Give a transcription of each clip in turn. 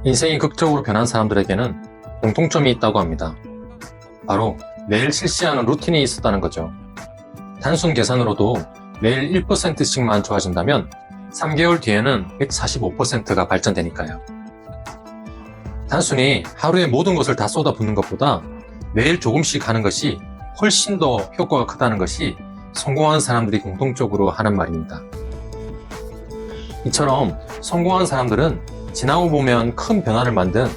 인생이 극적으로 변한 사람들에게는 공통점이 있다고 합니다. 바로 매일 실시하는 루틴이 있었다는 거죠. 단순 계산으로도 매일 1%씩만 좋아진다면 3개월 뒤에는 145%가 발전되니까요. 단순히 하루에 모든 것을 다 쏟아붓는 것보다 매일 조금씩 하는 것이 훨씬 더 효과가 크다는 것이 성공한 사람들이 공통적으로 하는 말입니다. 이처럼 성공한 사람들은 지나고 보면 큰 변화를 만든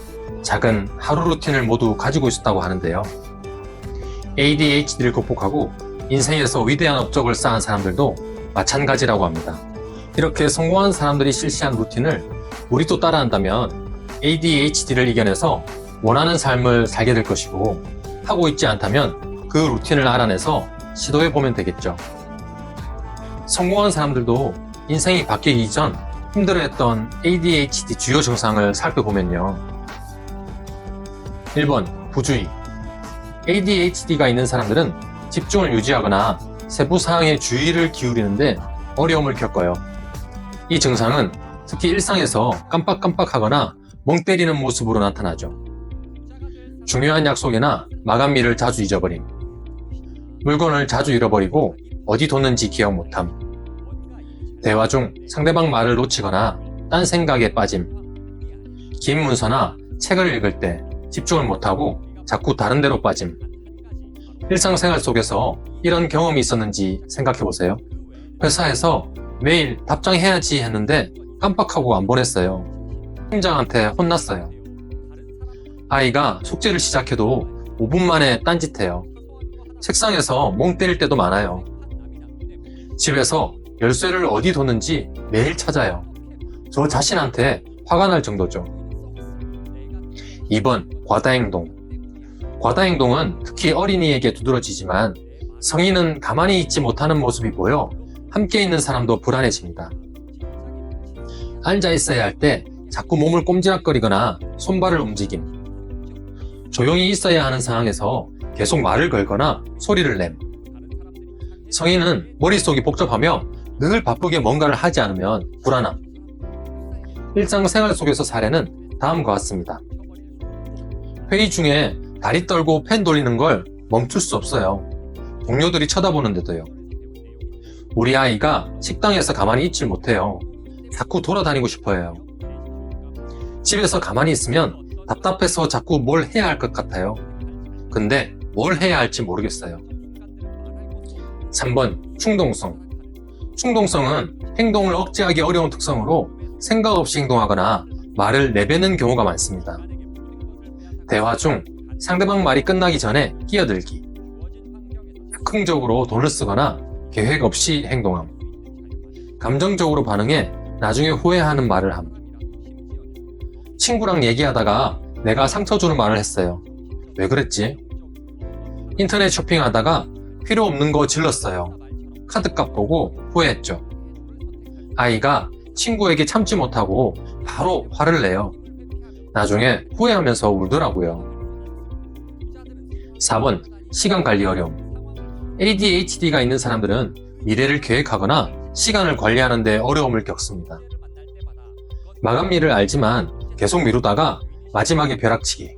작은 하루 루틴을 모두 가지고 있었다고 하는데요. ADHD를 극복하고 인생에서 위대한 업적을 쌓은 사람들도 마찬가지라고 합니다. 이렇게 성공한 사람들이 실시한 루틴을 우리도 따라한다면 ADHD를 이겨내서 원하는 삶을 살게 될 것이고, 하고 있지 않다면 그 루틴을 알아내서 시도해보면 되겠죠. 성공한 사람들도 인생이 바뀌기 전 힘들어했던 ADHD 주요 증상을 살펴보면요. 1번, 부주의. ADHD가 있는 사람들은 집중을 유지하거나 세부 사항에 주의를 기울이는데 어려움을 겪어요. 이 증상은 특히 일상에서 깜빡깜빡하거나 멍 때리는 모습으로 나타나죠. 중요한 약속이나 마감일을 자주 잊어버림, 물건을 자주 잃어버리고 어디 뒀는지 기억 못함, 대화 중 상대방 말을 놓치거나 딴 생각에 빠짐, 긴 문서나 책을 읽을 때 집중을 못하고 자꾸 다른 데로 빠짐. 일상생활 속에서 이런 경험이 있었는지 생각해보세요. 회사에서 매일 답장해야지 했는데 깜빡하고 안 보냈어요. 팀장한테 혼났어요. 아이가 숙제를 시작해도 5분 만에 딴짓해요. 책상에서 멍 때릴 때도 많아요. 집에서 열쇠를 어디 뒀는지 매일 찾아요. 저 자신한테 화가 날 정도죠. 2번, 과다행동. 과다행동은 특히 어린이에게 두드러지지만 성인은 가만히 있지 못하는 모습이 보여 함께 있는 사람도 불안해집니다. 앉아 있어야 할 때 자꾸 몸을 꼼지락거리거나 손발을 움직임, 조용히 있어야 하는 상황에서 계속 말을 걸거나 소리를 냄. 성인은 머릿속이 복잡하며 늘 바쁘게 뭔가를 하지 않으면 불안함. 일상생활 속에서 사례는 다음과 같습니다. 회의 중에 다리 떨고 펜 돌리는 걸 멈출 수 없어요. 동료들이 쳐다보는데도요. 우리 아이가 식당에서 가만히 있질 못해요. 자꾸 돌아다니고 싶어해요. 집에서 가만히 있으면 답답해서 자꾸 뭘 해야 할 것 같아요. 근데 뭘 해야 할지 모르겠어요. 3번, 충동성. 충동성은 행동을 억제하기 어려운 특성으로 생각 없이 행동하거나 말을 내뱉는 경우가 많습니다. 대화 중 상대방 말이 끝나기 전에 끼어들기, 즉흥적으로 돈을 쓰거나 계획 없이 행동함, 감정적으로 반응해 나중에 후회하는 말을 함. 친구랑 얘기하다가 내가 상처 주는 말을 했어요. 왜 그랬지? 인터넷 쇼핑하다가 필요 없는 거 질렀어요. 카드값 보고 후회했죠. 아이가 친구에게 참지 못하고 바로 화를 내요. 나중에 후회하면서 울더라고요. 4번, 시간 관리 어려움. ADHD가 있는 사람들은 미래를 계획하거나 시간을 관리하는 데 어려움을 겪습니다. 마감일을 알지만 계속 미루다가 마지막에 벼락치기,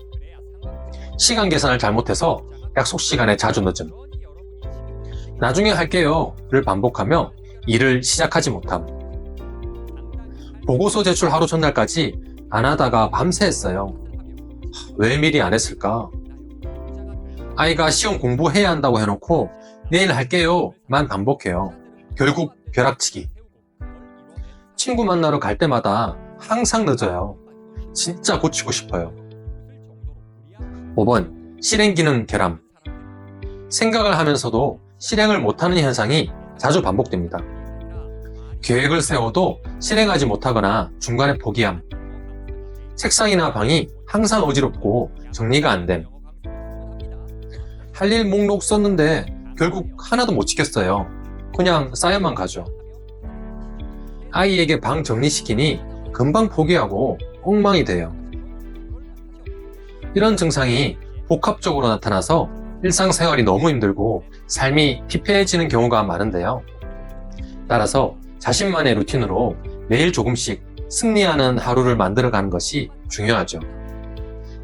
시간 계산을 잘못해서 약속 시간에 자주 늦음, 나중에 할게요를 반복하며 일을 시작하지 못함, 보고서 제출 하루 전날까지 안 하다가 밤새 했어요. 왜 미리 안 했을까? 아이가 시험 공부해야 한다고 해놓고 내일 할게요만 반복해요. 결국 벼락치기. 친구 만나러 갈 때마다 항상 늦어요. 진짜 고치고 싶어요. 5번, 실행 기능 결함. 생각을 하면서도 실행을 못하는 현상이 자주 반복됩니다. 계획을 세워도 실행하지 못하거나 중간에 포기함. 책상이나 방이 항상 어지럽고 정리가 안 됨. 할 일 목록 썼는데 결국 하나도 못 지켰어요. 그냥 쌓여만 가죠. 아이에게 방 정리시키니 금방 포기하고 엉망이 돼요. 이런 증상이 복합적으로 나타나서 일상생활이 너무 힘들고 삶이 피폐해지는 경우가 많은데요. 따라서 자신만의 루틴으로 매일 조금씩 승리하는 하루를 만들어가는 것이 중요하죠.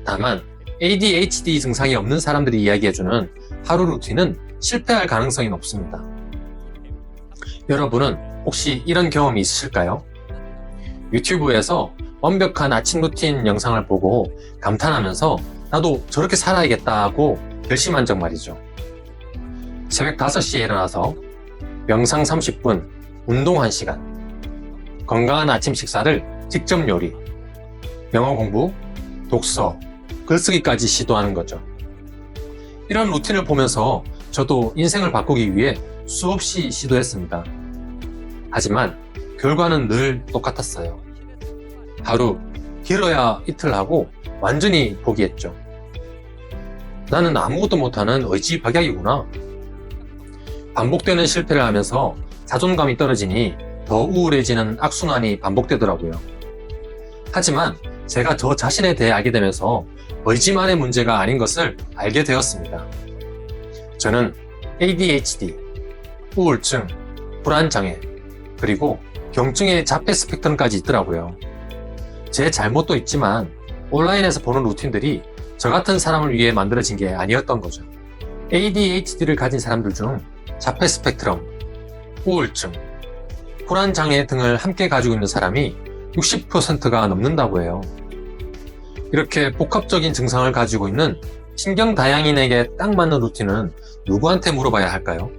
다만 ADHD 증상이 없는 사람들이 이야기해주는 하루 루틴은 실패할 가능성이 높습니다. 여러분은 혹시 이런 경험이 있으실까요? 유튜브에서 완벽한 아침 루틴 영상을 보고 감탄하면서 나도 저렇게 살아야겠다 하고 결심한 적 말이죠. 새벽 5시에 일어나서 명상 30분, 운동 1시간, 건강한 아침 식사를 직접 요리, 영어 공부, 독서, 글쓰기까지 시도하는 거죠. 이런 루틴을 보면서 저도 인생을 바꾸기 위해 수없이 시도했습니다. 하지만 결과는 늘 똑같았어요. 하루, 길어야 이틀 하고 완전히 포기했죠. 나는 아무것도 못하는 의지박약이구나. 반복되는 실패를 하면서 자존감이 떨어지니 더 우울해지는 악순환이 반복되더라고요. 하지만 제가 저 자신에 대해 알게 되면서 의지만의 문제가 아닌 것을 알게 되었습니다. 저는 ADHD, 우울증, 불안장애, 그리고 경증의 자폐 스펙트럼까지 있더라고요. 제 잘못도 있지만 온라인에서 보는 루틴들이 저 같은 사람을 위해 만들어진 게 아니었던 거죠. ADHD를 가진 사람들 중 자폐 스펙트럼, 우울증, 불안장애 등을 함께 가지고 있는 사람이 60%가 넘는다고 해요. 이렇게 복합적인 증상을 가지고 있는 신경다양인에게 딱 맞는 루틴은 누구한테 물어봐야 할까요?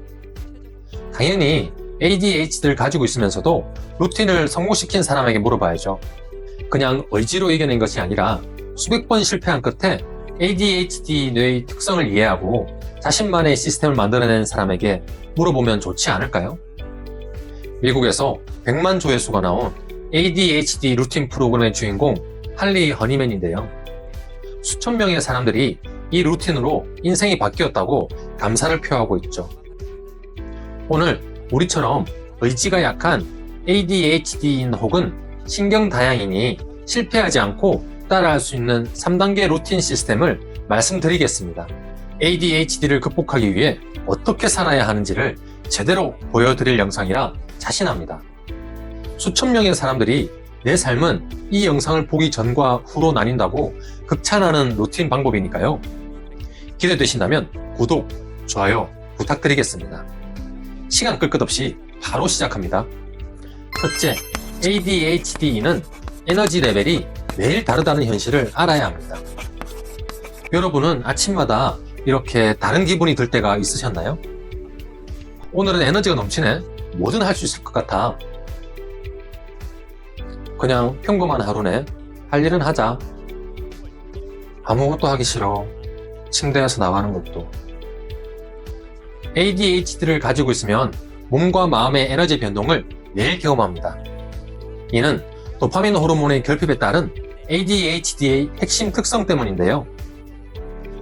당연히 ADHD를 가지고 있으면서도 루틴을 성공시킨 사람에게 물어봐야죠. 그냥 의지로 이겨낸 것이 아니라 수백 번 실패한 끝에 ADHD 뇌의 특성을 이해하고 자신만의 시스템을 만들어낸 사람에게 물어보면 좋지 않을까요? 미국에서 100만 조회수가 나온 ADHD 루틴 프로그램의 주인공 할리 허니맨인데요. 수천 명의 사람들이 이 루틴으로 인생이 바뀌었다고 감사를 표하고 있죠. 오늘 우리처럼 의지가 약한 ADHD인 혹은 신경다양인이 실패하지 않고 따라할 수 있는 3단계 루틴 시스템을 말씀드리겠습니다. ADHD를 극복하기 위해 어떻게 살아야 하는지를 제대로 보여드릴 영상이라 자신합니다. 수천 명의 사람들이 내 삶은 이 영상을 보기 전과 후로 나뉜다고 극찬하는 루틴 방법이니까요. 기대되신다면 구독, 좋아요 부탁드리겠습니다. 시간 끌 것 없이 바로 시작합니다. 첫째, ADHD는 에너지 레벨이 매일 다르다는 현실을 알아야 합니다. 여러분은 아침마다 이렇게 다른 기분이 들 때가 있으셨나요? 오늘은 에너지가 넘치네. 뭐든 할 수 있을 것 같아. 그냥 평범한 하루네. 할 일은 하자. 아무것도 하기 싫어. 침대에서 나가는 것도. ADHD를 가지고 있으면 몸과 마음의 에너지 변동을 매일 경험합니다. 이는 도파민 호르몬의 결핍에 따른 ADHD의 핵심 특성 때문인데요.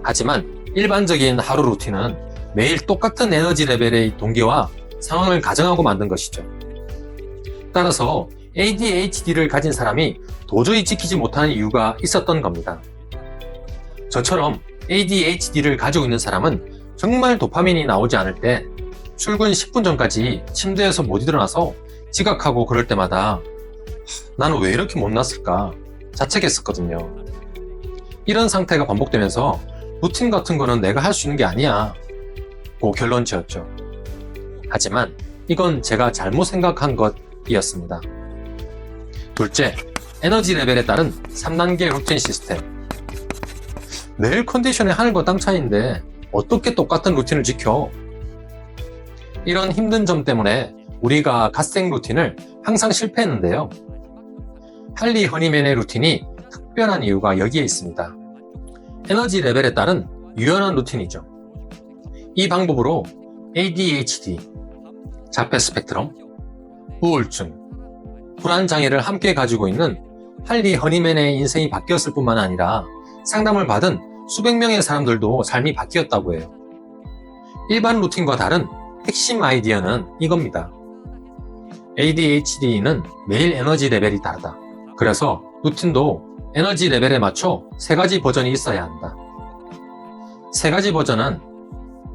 하지만 일반적인 하루 루틴은 매일 똑같은 에너지 레벨의 동기와 상황을 가정하고 만든 것이죠. 따라서 ADHD를 가진 사람이 도저히 지키지 못하는 이유가 있었던 겁니다. 저처럼 ADHD를 가지고 있는 사람은 정말 도파민이 나오지 않을 때 출근 10분 전까지 침대에서 못 일어나서 지각하고 그럴 때마다 나는 왜 이렇게 못났을까 자책했었거든요. 이런 상태가 반복되면서 루틴 같은 거는 내가 할 수 있는 게 아니야 고 결론 지었죠. 하지만 이건 제가 잘못 생각한 것이었습니다. 둘째, 에너지 레벨에 따른 3단계 루틴 시스템. 매일 컨디션이 하늘과 땅 차이인데 어떻게 똑같은 루틴을 지켜? 이런 힘든 점 때문에 우리가 갓생 루틴을 항상 실패했는데요. 할리 허니맨의 루틴이 특별한 이유가 여기에 있습니다. 에너지 레벨에 따른 유연한 루틴이죠. 이 방법으로 ADHD, 자폐 스펙트럼, 우울증, 불안장애를 함께 가지고 있는 할리 허니맨의 인생이 바뀌었을 뿐만 아니라 상담을 받은 수백 명의 사람들도 삶이 바뀌었다고 해요. 일반 루틴과 다른 핵심 아이디어는 이겁니다. ADHD는 매일 에너지 레벨이 다르다. 그래서 루틴도 에너지 레벨에 맞춰 3가지 버전이 있어야 한다. 3가지 버전은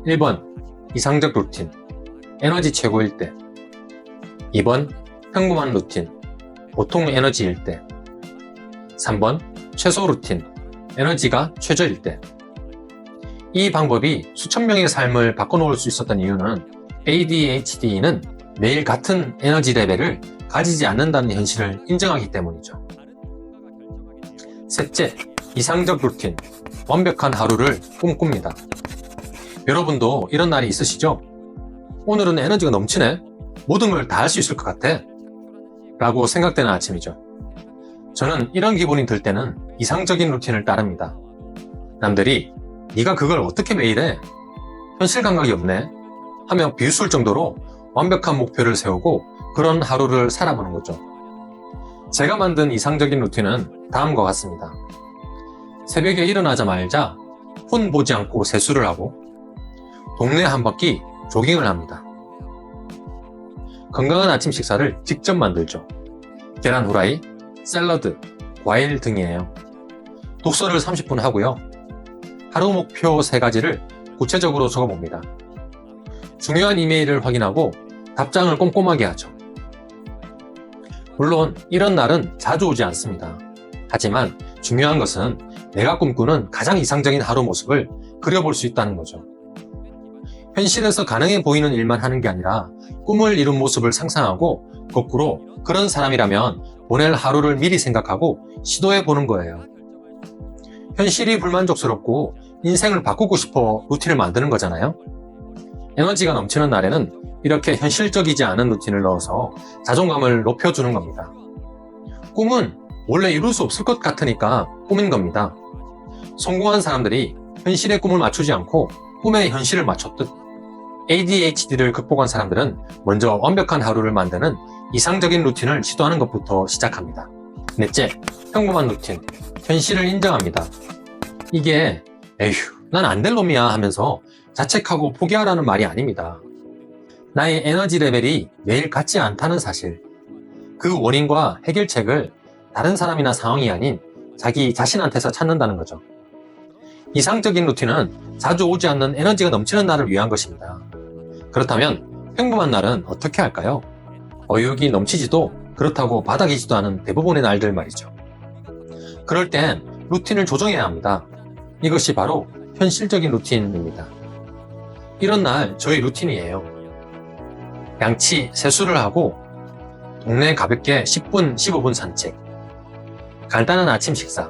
1번 이상적 루틴, 에너지 최고일 때. 2번 평범한 루틴, 보통 에너지일 때. 3번 최소 루틴, 에너지가 최저일 때. 이 방법이 수천 명의 삶을 바꿔놓을 수 있었던 이유는 ADHD는 매일 같은 에너지 레벨을 가지지 않는다는 현실을 인정하기 때문이죠. 셋째, 이상적 루틴, 완벽한 하루를 꿈꿉니다. 여러분도 이런 날이 있으시죠? 오늘은 에너지가 넘치네? 모든 걸 다 할 수 있을 것 같아? 라고 생각되는 아침이죠. 저는 이런 기분이 들 때는 이상적인 루틴을 따릅니다. 남들이 네가 그걸 어떻게 매일 해? 현실 감각이 없네? 하며 비웃을 정도로 완벽한 목표를 세우고 그런 하루를 살아보는 거죠. 제가 만든 이상적인 루틴은 다음과 같습니다. 새벽에 일어나자마자 폰 보지 않고 세수를 하고 동네 한 바퀴 조깅을 합니다. 건강한 아침 식사를 직접 만들죠. 계란 후라이, 샐러드, 과일 등이에요. 독서를 30분 하고요. 하루 목표 3가지를 구체적으로 적어봅니다. 중요한 이메일을 확인하고 답장을 꼼꼼하게 하죠. 물론 이런 날은 자주 오지 않습니다. 하지만 중요한 것은 내가 꿈꾸는 가장 이상적인 하루 모습을 그려볼 수 있다는 거죠. 현실에서 가능해 보이는 일만 하는 게 아니라 꿈을 이룬 모습을 상상하고 거꾸로 그런 사람이라면 보낼 하루를 미리 생각하고 시도해 보는 거예요. 현실이 불만족스럽고 인생을 바꾸고 싶어 루틴을 만드는 거잖아요. 에너지가 넘치는 날에는 이렇게 현실적이지 않은 루틴을 넣어서 자존감을 높여주는 겁니다. 꿈은 원래 이룰 수 없을 것 같으니까 꿈인 겁니다. 성공한 사람들이 현실의 꿈을 맞추지 않고 꿈에 현실을 맞췄듯 ADHD를 극복한 사람들은 먼저 완벽한 하루를 만드는 이상적인 루틴을 시도하는 것부터 시작합니다. 넷째, 평범한 루틴, 현실을 인정합니다. 이게 에휴, 난 안 될 놈이야 하면서 자책하고 포기하라는 말이 아닙니다. 나의 에너지 레벨이 매일 같지 않다는 사실, 그 원인과 해결책을 다른 사람이나 상황이 아닌 자기 자신한테서 찾는다는 거죠. 이상적인 루틴은 자주 오지 않는 에너지가 넘치는 날을 위한 것입니다. 그렇다면 평범한 날은 어떻게 할까요? 어육이 넘치지도 그렇다고 바닥이지도 않은 대부분의 날들 말이죠. 그럴 땐 루틴을 조정해야 합니다. 이것이 바로 현실적인 루틴입니다. 이런 날 저희 루틴이에요. 양치, 세수를 하고 동네 가볍게 10분, 15분 산책, 간단한 아침 식사,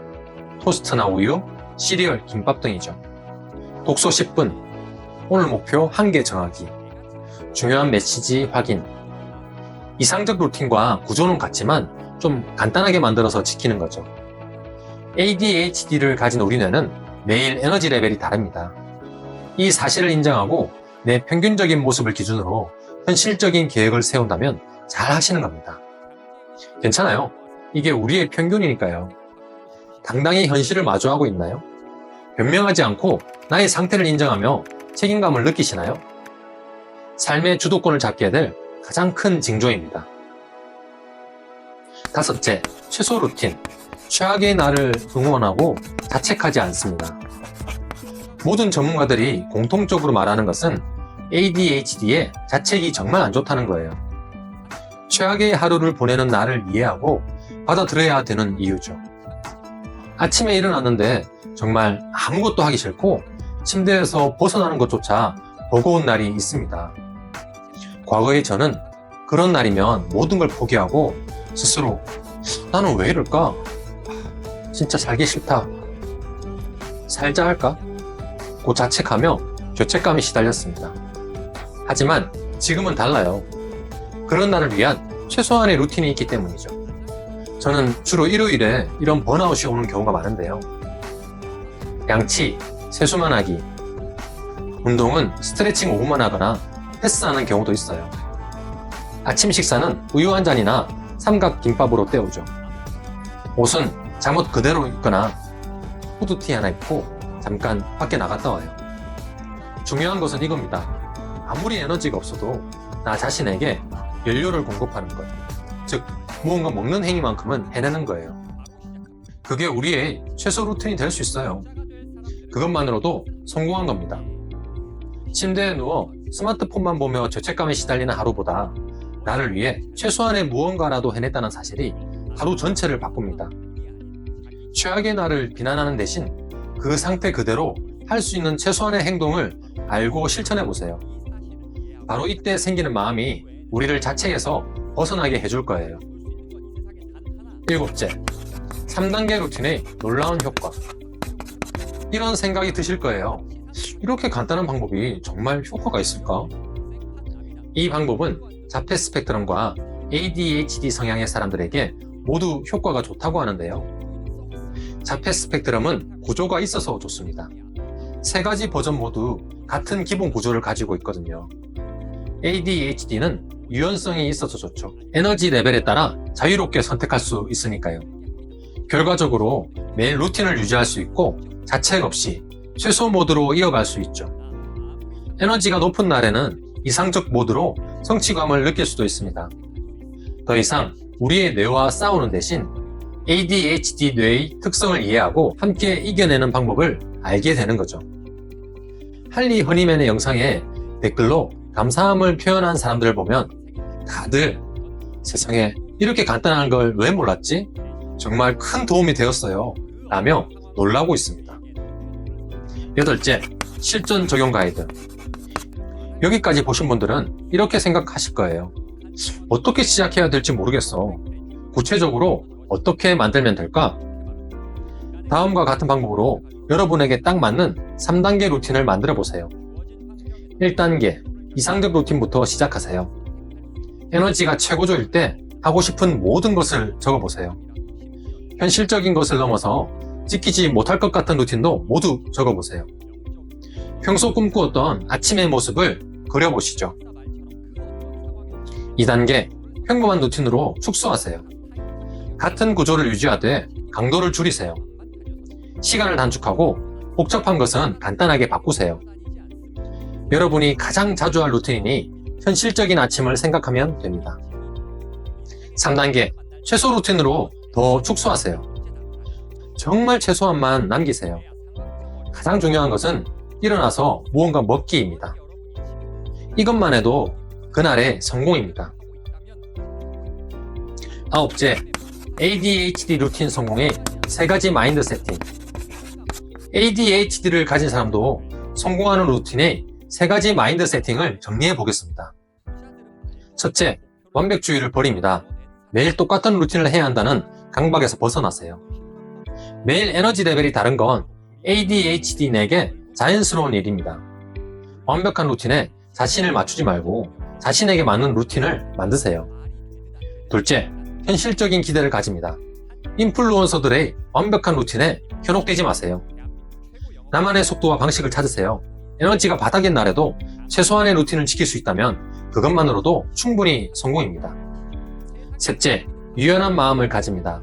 토스트나 우유, 시리얼, 김밥 등이죠. 독서 10분, 오늘 목표 1개 정하기, 중요한 메시지 확인. 이상적 루틴과 구조는 같지만 좀 간단하게 만들어서 지키는 거죠. ADHD를 가진 우리 뇌는 매일 에너지 레벨이 다릅니다. 이 사실을 인정하고 내 평균적인 모습을 기준으로 현실적인 계획을 세운다면 잘 하시는 겁니다. 괜찮아요. 이게 우리의 평균이니까요. 당당히 현실을 마주하고 있나요? 변명하지 않고 나의 상태를 인정하며 책임감을 느끼시나요? 삶의 주도권을 잡게 될 가장 큰 징조입니다. 다섯째, 최소 루틴. 최악의 날을 응원하고 자책하지 않습니다. 모든 전문가들이 공통적으로 말하는 것은 ADHD에 자책이 정말 안 좋다는 거예요. 최악의 하루를 보내는 나를 이해하고 받아들여야 되는 이유죠. 아침에 일어났는데 정말 아무것도 하기 싫고 침대에서 벗어나는 것조차 버거운 날이 있습니다. 과거의 저는 그런 날이면 모든 걸 포기하고 스스로 나는 왜 이럴까? 진짜 살기 싫다. 살자 할까? 고 자책하며 죄책감에 시달렸습니다. 하지만 지금은 달라요. 그런 날을 위한 최소한의 루틴이 있기 때문이죠. 저는 주로 일요일에 이런 번아웃이 오는 경우가 많은데요. 양치, 세수만 하기, 운동은 스트레칭 5분만 하거나 패스하는 경우도 있어요. 아침 식사는 우유 한 잔이나 삼각 김밥으로 때우죠. 옷은 잠옷 그대로 입거나 후드티 하나 입고 잠깐 밖에 나갔다 와요. 중요한 것은 이겁니다. 아무리 에너지가 없어도 나 자신에게 연료를 공급하는 것, 즉 무언가 먹는 행위만큼은 해내는 거예요. 그게 우리의 최소 루틴이 될 수 있어요. 그것만으로도 성공한 겁니다. 침대에 누워 스마트폰만 보며 죄책감에 시달리는 하루보다 나를 위해 최소한의 무언가라도 해냈다는 사실이 하루 전체를 바꿉니다. 최악의 날을 비난하는 대신 그 상태 그대로 할 수 있는 최소한의 행동을 알고 실천해 보세요. 바로 이때 생기는 마음이 우리를 자책에서 벗어나게 해줄 거예요. 7째, 3단계 루틴의 놀라운 효과. 이런 생각이 드실 거예요. 이렇게 간단한 방법이 정말 효과가 있을까? 이 방법은 자폐 스펙트럼과 ADHD 성향의 사람들에게 모두 효과가 좋다고 하는데요. 자폐 스펙트럼은 구조가 있어서 좋습니다. 세 가지 버전 모두 같은 기본 구조를 가지고 있거든요. ADHD는 유연성이 있어서 좋죠. 에너지 레벨에 따라 자유롭게 선택할 수 있으니까요. 결과적으로 매일 루틴을 유지할 수 있고 자책 없이 최소 모드로 이어갈 수 있죠. 에너지가 높은 날에는 이상적 모드로 성취감을 느낄 수도 있습니다. 더 이상 우리의 뇌와 싸우는 대신 ADHD 뇌의 특성을 이해하고 함께 이겨내는 방법을 알게 되는 거죠. 할리 허니맨의 영상에 댓글로 감사함을 표현한 사람들을 보면 다들 세상에 이렇게 간단한 걸 왜 몰랐지? 정말 큰 도움이 되었어요 라며 놀라고 있습니다. 8째, 실전 적용 가이드. 여기까지 보신 분들은 이렇게 생각하실 거예요. 어떻게 시작해야 될지 모르겠어. 구체적으로 어떻게 만들면 될까? 다음과 같은 방법으로 여러분에게 딱 맞는 3단계 루틴을 만들어 보세요. 1단계, 이상적 루틴부터 시작하세요. 에너지가 최고조일 때 하고 싶은 모든 것을 적어보세요. 현실적인 것을 넘어서 지키지 못할 것 같은 루틴도 모두 적어보세요. 평소 꿈꾸었던 아침의 모습을 그려보시죠. 2단계, 평범한 루틴으로 축소하세요. 같은 구조를 유지하되 강도를 줄이세요. 시간을 단축하고 복잡한 것은 간단하게 바꾸세요. 여러분이 가장 자주 할 루틴이니 현실적인 아침을 생각하면 됩니다. 3단계, 최소 루틴으로 더 축소하세요. 정말 최소한만 남기세요. 가장 중요한 것은 일어나서 무언가 먹기입니다. 이것만 해도 그날의 성공입니다. 9째, ADHD 루틴 성공의 3가지 마인드 세팅. ADHD를 가진 사람도 성공하는 루틴의 3가지 마인드 세팅을 정리해 보겠습니다. 첫째, 완벽주의를 버립니다. 매일 똑같은 루틴을 해야 한다는 강박에서 벗어나세요. 매일 에너지 레벨이 다른 건 ADHD인에게 자연스러운 일입니다. 완벽한 루틴에 자신을 맞추지 말고 자신에게 맞는 루틴을 만드세요. 둘째, 현실적인 기대를 가집니다. 인플루언서들의 완벽한 루틴에 현혹되지 마세요. 나만의 속도와 방식을 찾으세요. 에너지가 바닥인 날에도 최소한의 루틴을 지킬 수 있다면 그것만으로도 충분히 성공입니다. 셋째, 유연한 마음을 가집니다.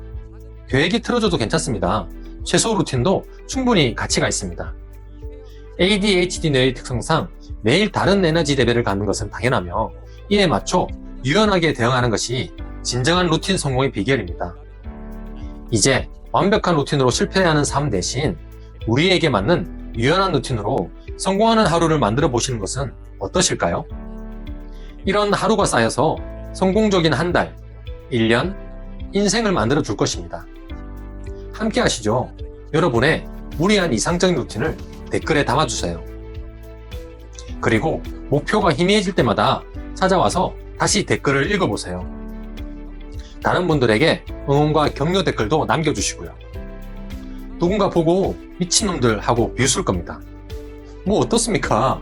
계획이 틀어져도 괜찮습니다. 최소 루틴도 충분히 가치가 있습니다. ADHD 뇌의 특성상 매일 다른 에너지 레벨을 갖는 것은 당연하며 이에 맞춰 유연하게 대응하는 것이 진정한 루틴 성공의 비결입니다. 이제 완벽한 루틴으로 실패하는 삶 대신 우리에게 맞는 유연한 루틴으로 성공하는 하루를 만들어 보시는 것은 어떠실까요? 이런 하루가 쌓여서 성공적인 한 달, 1년, 인생을 만들어 줄 것입니다. 함께 하시죠. 여러분의 무리한 이상적인 루틴을 댓글에 담아주세요. 그리고 목표가 희미해질 때마다 찾아와서 다시 댓글을 읽어보세요. 다른 분들에게 응원과 격려 댓글도 남겨주시고요. 누군가 보고 미친놈들 하고 비웃을 겁니다. 뭐 어떻습니까?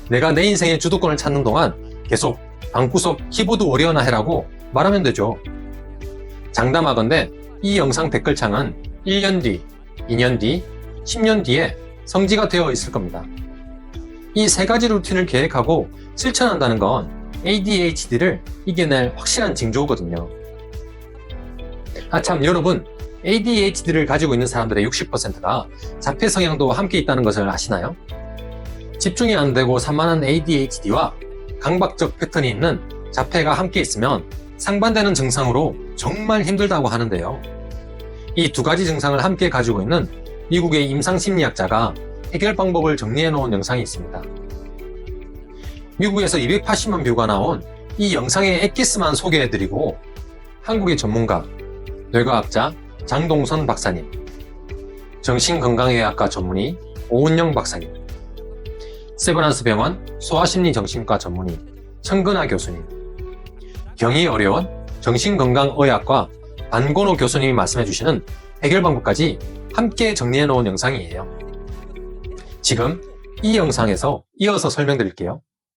내가 내 인생의 주도권을 찾는 동안 계속 방구석 키보드 워리어나 해라고 말하면 되죠. 장담하건대 이 영상 댓글창은 1년 뒤, 2년 뒤, 10년 뒤에 성지가 되어 있을 겁니다. 이 3가지 루틴을 계획하고 실천한다는 건 ADHD를 이겨낼 확실한 징조거든요. 참 여러분, ADHD를 가지고 있는 사람들의 60%가 자폐 성향도 함께 있다는 것을 아시나요? 집중이 안 되고 산만한 ADHD와 강박적 패턴이 있는 자폐가 함께 있으면 상반되는 증상으로 정말 힘들다고 하는데요. 이 2가지 증상을 함께 가지고 있는 미국의 임상심리학자가 해결 방법을 정리해 놓은 영상이 있습니다. 미국에서 280만 뷰가 나온 이 영상의 엑기스만 소개해드리고 한국의 전문가, 뇌과학자 장동선 박사님, 정신건강의학과 전문의 오은영 박사님, 세브란스 병원 소아심리정신과 전문의 천근아 교수님, 경희어려원 정신건강의학과 안건호 교수님이 말씀해주시는 해결 방법까지 함께 정리해 놓은 영상이에요. 지금 이 영상에서 이어서 설명드릴게요.